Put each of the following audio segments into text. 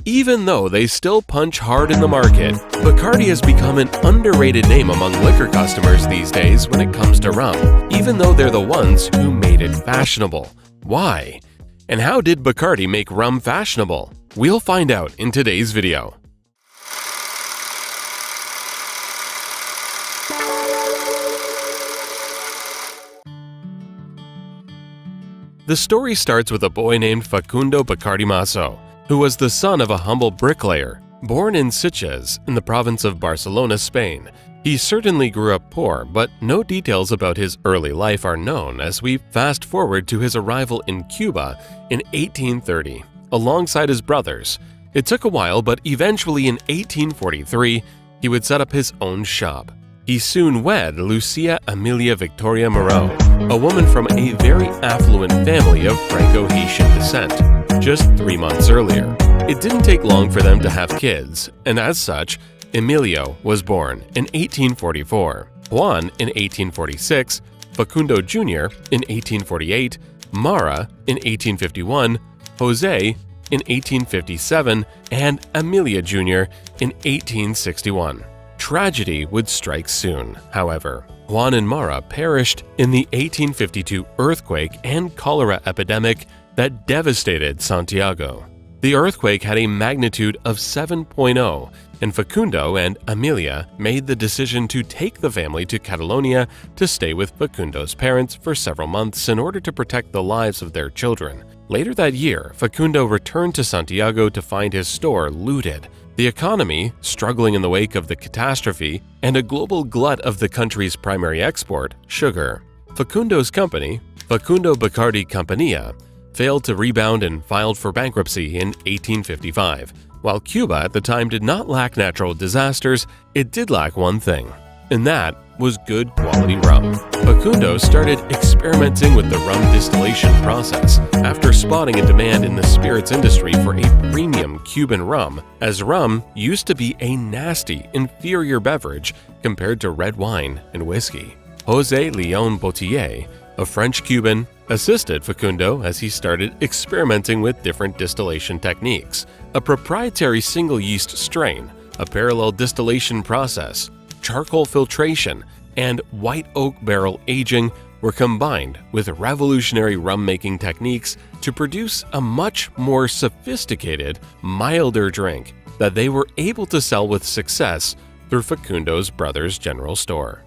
Even though they still punch hard in the market, Bacardi has become an underrated name among liquor customers these days when it comes to rum, even though they're the ones who made it fashionable. Why? And how did Bacardi make rum fashionable? We'll find out in today's video. The story starts with a boy named Facundo Bacardi Maso, who was the son of a humble bricklayer. Born in Sitges, in the province of Barcelona, Spain, he certainly grew up poor, but no details about his early life are known as we fast forward to his arrival in Cuba in 1830, alongside his brothers. It took a while, but eventually in 1843, he would set up his own shop. He soon wed Lucia Emilia Victoria Moreau, a woman from a very affluent family of Franco-Haitian descent, just 3 months earlier. It didn't take long for them to have kids, and as such, Emilio was born in 1844, Juan in 1846, Facundo Jr. in 1848, Mara in 1851, Jose in 1857, and Emilia Jr. in 1861. Tragedy would strike soon, however. Juan and Mara perished in the 1852 earthquake and cholera epidemic that devastated Santiago. The earthquake had a magnitude of 7.0, and Facundo and Emilia made the decision to take the family to Catalonia to stay with Facundo's parents for several months in order to protect the lives of their children. Later that year, Facundo returned to Santiago to find his store looted, the economy struggling in the wake of the catastrophe, and a global glut of the country's primary export, sugar. Facundo's company, Facundo Bacardi Compañía, failed to rebound and filed for bankruptcy in 1855. While Cuba at the time did not lack natural disasters, it did lack one thing, and that was good quality rum. Facundo started experimenting with the rum distillation process after spotting a demand in the spirits industry for a premium Cuban rum, as rum used to be a nasty, inferior beverage compared to red wine and whiskey. José León Bottier, a French-Cuban, assisted Facundo as he started experimenting with different distillation techniques. A proprietary single-yeast strain, a parallel distillation process, charcoal filtration, and white oak barrel aging were combined with revolutionary rum-making techniques to produce a much more sophisticated, milder drink that they were able to sell with success through Facundo's brother's general store.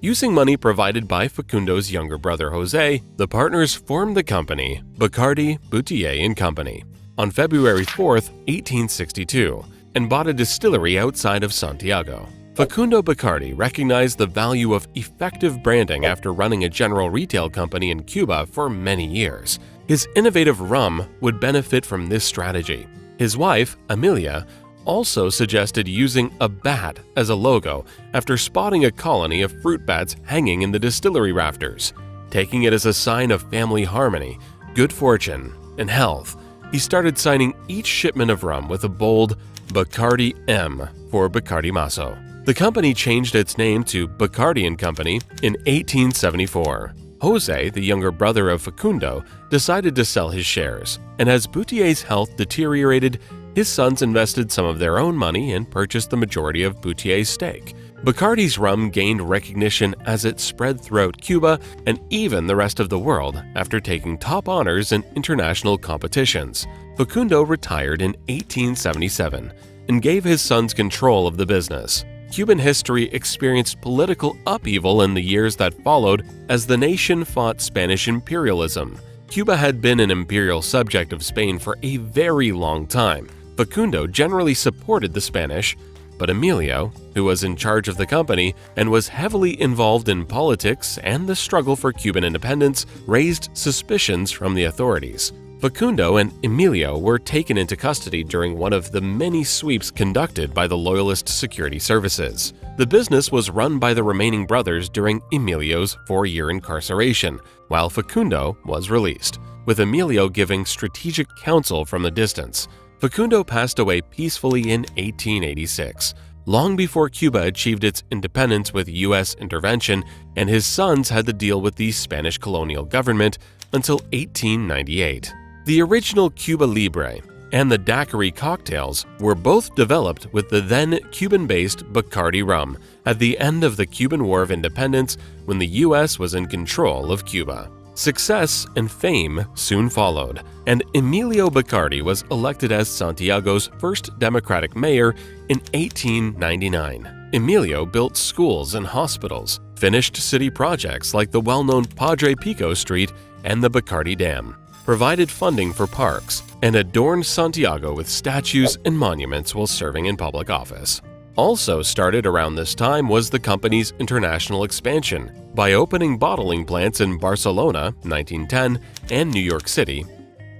Using money provided by Facundo's younger brother Jose, the partners formed the company Bacardi, Bottier & Company on February 4, 1862, and bought a distillery outside of Santiago. Facundo Bacardi recognized the value of effective branding after running a general retail company in Cuba for many years. His innovative rum would benefit from this strategy. His wife, Emilia, also suggested using a bat as a logo after spotting a colony of fruit bats hanging in the distillery rafters. Taking it as a sign of family harmony, good fortune, and health, he started signing each shipment of rum with a bold Bacardi M for Bacardi Maso. The company changed its name to Bacardi & Company in 1874. Jose, the younger brother of Facundo, decided to sell his shares, and as Bottier's health deteriorated, his sons invested some of their own money and purchased the majority of Bottier's stake. Bacardi's rum gained recognition as it spread throughout Cuba and even the rest of the world after taking top honors in international competitions. Facundo retired in 1877 and gave his sons control of the business. Cuban history experienced political upheaval in the years that followed as the nation fought Spanish imperialism. Cuba had been an imperial subject of Spain for a very long time. Facundo generally supported the Spanish, but Emilio, who was in charge of the company and was heavily involved in politics and the struggle for Cuban independence, raised suspicions from the authorities. Facundo and Emilio were taken into custody during one of the many sweeps conducted by the Loyalist security services. The business was run by the remaining brothers during Emilio's 4-year incarceration, while Facundo was released, with Emilio giving strategic counsel from the distance. Facundo passed away peacefully in 1886, long before Cuba achieved its independence with U.S. intervention, and his sons had to deal with the Spanish colonial government until 1898. The original Cuba Libre and the daiquiri cocktails were both developed with the then Cuban-based Bacardi rum at the end of the Cuban War of Independence when the U.S. was in control of Cuba. Success and fame soon followed, and Emilio Bacardi was elected as Santiago's first Democratic mayor in 1899. Emilio built schools and hospitals, finished city projects like the well-known Padre Pico Street and the Bacardi Dam, provided funding for parks, and adorned Santiago with statues and monuments while serving in public office. Also started around this time was the company's international expansion by opening bottling plants in Barcelona 1910 and New York City.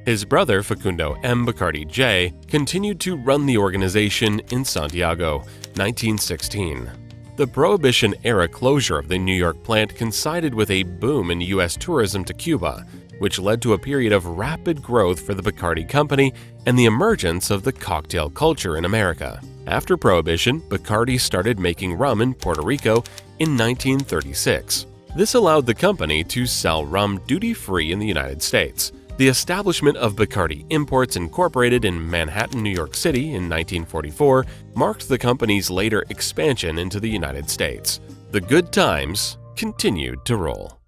His brother Facundo M. Bacardi J. continued to run the organization in Santiago 1916. The Prohibition-era closure of the New York plant coincided with a boom in U.S. tourism to Cuba, which led to a period of rapid growth for the Bacardi Company and the emergence of the cocktail culture in America. After Prohibition, Bacardi started making rum in Puerto Rico in 1936. This allowed the company to sell rum duty-free in the United States. The establishment of Bacardi Imports Incorporated in Manhattan, New York City in 1944 marked the company's later expansion into the United States. The good times continued to roll.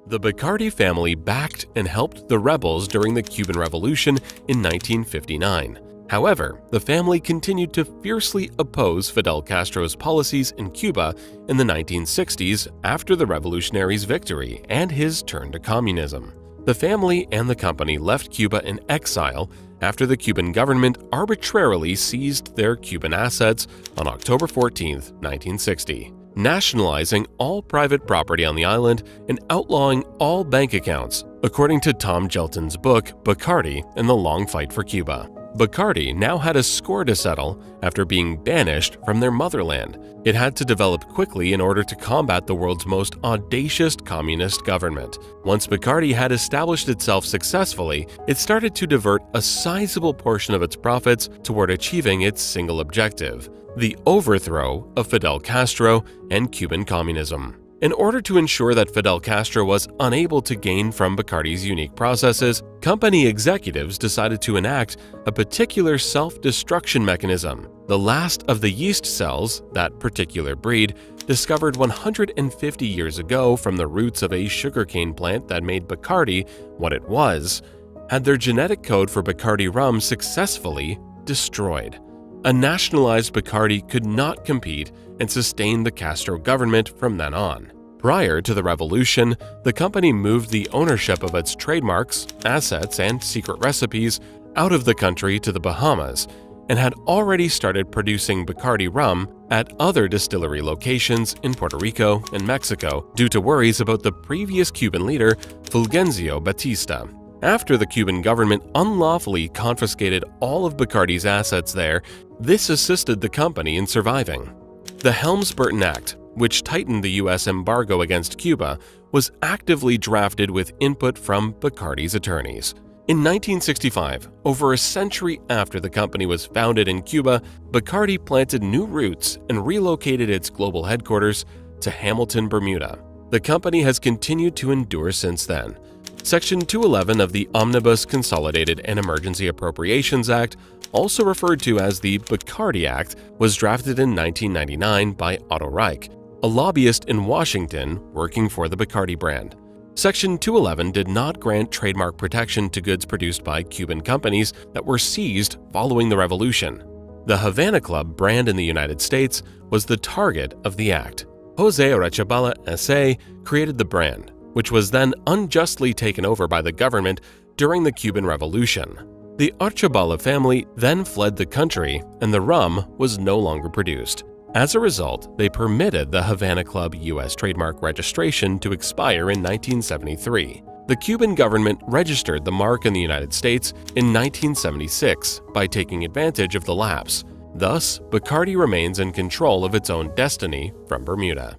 The Bacardi family backed and helped the rebels during the Cuban Revolution in 1959. However, the family continued to fiercely oppose Fidel Castro's policies in Cuba in the 1960s after the revolutionaries' victory and his turn to communism. The family and the company left Cuba in exile after the Cuban government arbitrarily seized their Cuban assets on October 14, 1960, nationalizing all private property on the island and outlawing all bank accounts, according to Tom Gelton's book Bacardi and the Long Fight for Cuba. Bacardi now had a score to settle after being banished from their motherland. It had to develop quickly in order to combat the world's most audacious communist government. Once Bacardi had established itself successfully, it started to divert a sizable portion of its profits toward achieving its single objective: the overthrow of Fidel Castro and Cuban communism. In order to ensure that Fidel Castro was unable to gain from Bacardi's unique processes, company executives decided to enact a particular self-destruction mechanism. The last of the yeast cells, that particular breed, discovered 150 years ago from the roots of a sugarcane plant that made Bacardi what it was, had their genetic code for Bacardi rum successfully destroyed. A nationalized Bacardi could not compete and sustain the Castro government from then on. Prior to the revolution, the company moved the ownership of its trademarks, assets, and secret recipes out of the country to the Bahamas and had already started producing Bacardi rum at other distillery locations in Puerto Rico and Mexico due to worries about the previous Cuban leader, Fulgencio Batista. After the Cuban government unlawfully confiscated all of Bacardi's assets there, this assisted the company in surviving. The Helms-Burton Act, which tightened the U.S. embargo against Cuba, was actively drafted with input from Bacardi's attorneys. In 1965, over a century after the company was founded in Cuba, Bacardi planted new roots and relocated its global headquarters to Hamilton, Bermuda. The company has continued to endure since then. Section 211 of the Omnibus Consolidated and Emergency Appropriations Act, also referred to as the Bacardi Act, was drafted in 1999 by Otto Reich, a lobbyist in Washington working for the Bacardi brand. Section 211 did not grant trademark protection to goods produced by Cuban companies that were seized following the revolution. The Havana Club brand in the United States was the target of the act. Jose Arechabala S.A. created the brand, which was then unjustly taken over by the government during the Cuban Revolution. The Archabala family then fled the country and the rum was no longer produced. As a result, they permitted the Havana Club U.S. trademark registration to expire in 1973. The Cuban government registered the mark in the United States in 1976 by taking advantage of the lapse. Thus, Bacardi remains in control of its own destiny from Bermuda.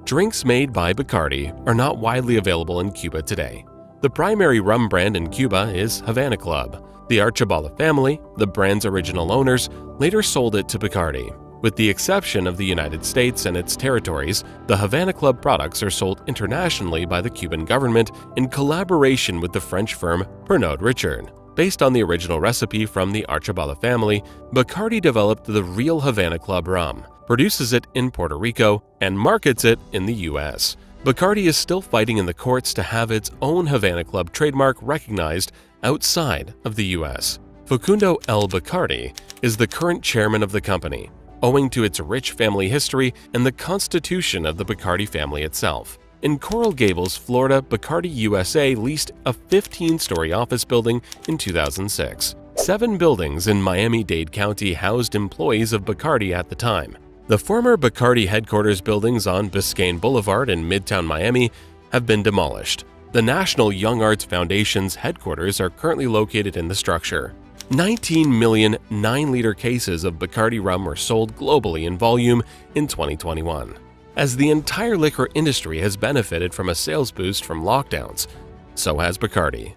Drinks made by Bacardi are not widely available in Cuba today. The primary rum brand in Cuba is Havana Club. The Archabala family, the brand's original owners, later sold it to Bacardi, With the exception of the United States and its territories, the Havana Club products are sold internationally by the Cuban government in collaboration with the French firm Pernod Ricard. Based on the original recipe from the Archibald family, Bacardi developed the real Havana Club rum, produces it in Puerto Rico, and markets it in the US. Bacardi is still fighting in the courts to have its own Havana Club trademark recognized outside of the US. Facundo L. Bacardi is the current chairman of the company, owing to its rich family history and the constitution of the Bacardi family itself. In Coral Gables, Florida, Bacardi USA leased a 15-story office building in 2006. 7 buildings in Miami-Dade County housed employees of Bacardi at the time. The former Bacardi headquarters buildings on Biscayne Boulevard in Midtown Miami have been demolished. The National Young Arts Foundation's headquarters are currently located in the structure. 19 million 9-liter cases of Bacardi rum were sold globally in volume in 2021. As the entire liquor industry has benefited from a sales boost from lockdowns, so has Bacardi.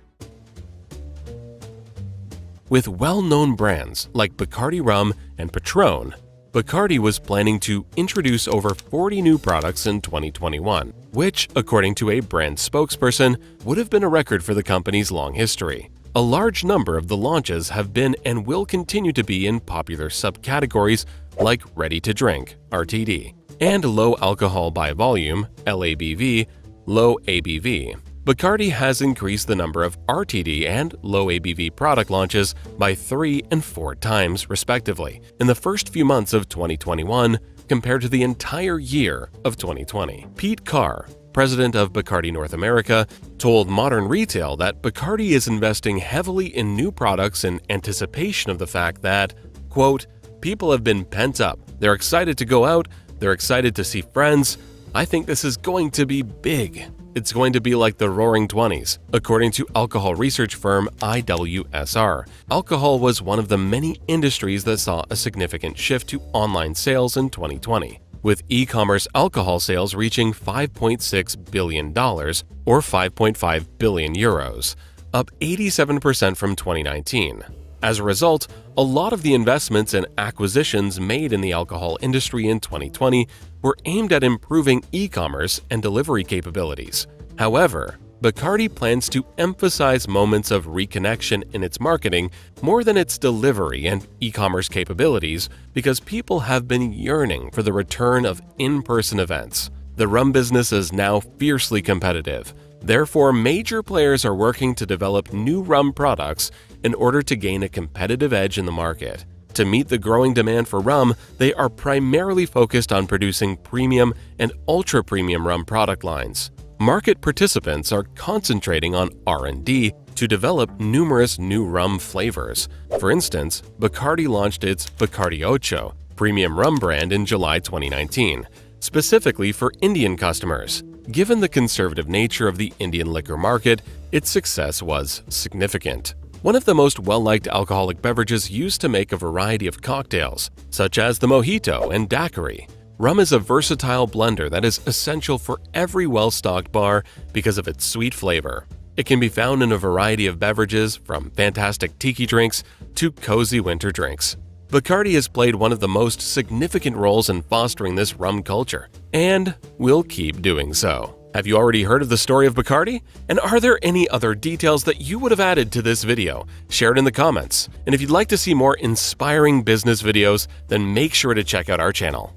With well-known brands like Bacardi Rum and Patron, Bacardi was planning to introduce over 40 new products in 2021, which, according to a brand spokesperson, would have been a record for the company's long history. A large number of the launches have been and will continue to be in popular subcategories like ready-to-drink (RTD) and low alcohol by volume (LABV), low ABV. Bacardi has increased the number of RTD and low ABV product launches by 3 and 4 times, respectively, in the first few months of 2021 compared to the entire year of 2020. Pete Carr, president of Bacardi North America, told Modern Retail that Bacardi is investing heavily in new products in anticipation of the fact that, quote, "People have been pent up. They're excited to go out. They're excited to see friends. I think this is going to be big. It's going to be like the Roaring '20s." According to alcohol research firm IWSR, alcohol was one of the many industries that saw a significant shift to online sales in 2020. With e-commerce alcohol sales reaching $5.6 billion or 5.5 billion euros, up 87% from 2019. As a result, a lot of the investments and acquisitions made in the alcohol industry in 2020 were aimed at improving e-commerce and delivery capabilities. However, Bacardi plans to emphasize moments of reconnection in its marketing more than its delivery and e-commerce capabilities because people have been yearning for the return of in-person events. The rum business is now fiercely competitive. Therefore, major players are working to develop new rum products in order to gain a competitive edge in the market. To meet the growing demand for rum, they are primarily focused on producing premium and ultra-premium rum product lines. Market participants are concentrating on R&D to develop numerous new rum flavors. For instance, Bacardi launched its Bacardi Ocho premium rum brand in July 2019, specifically for Indian customers. Given the conservative nature of the Indian liquor market, its success was significant. One of the most well-liked alcoholic beverages used to make a variety of cocktails, such as the mojito and daiquiri. Rum is a versatile blender that is essential for every well-stocked bar because of its sweet flavor. It can be found in a variety of beverages, from fantastic tiki drinks to cozy winter drinks. Bacardi has played one of the most significant roles in fostering this rum culture, and will keep doing so. Have you already heard of the story of Bacardi? And are there any other details that you would have added to this video? Share it in the comments. And if you'd like to see more inspiring business videos, then make sure to check out our channel.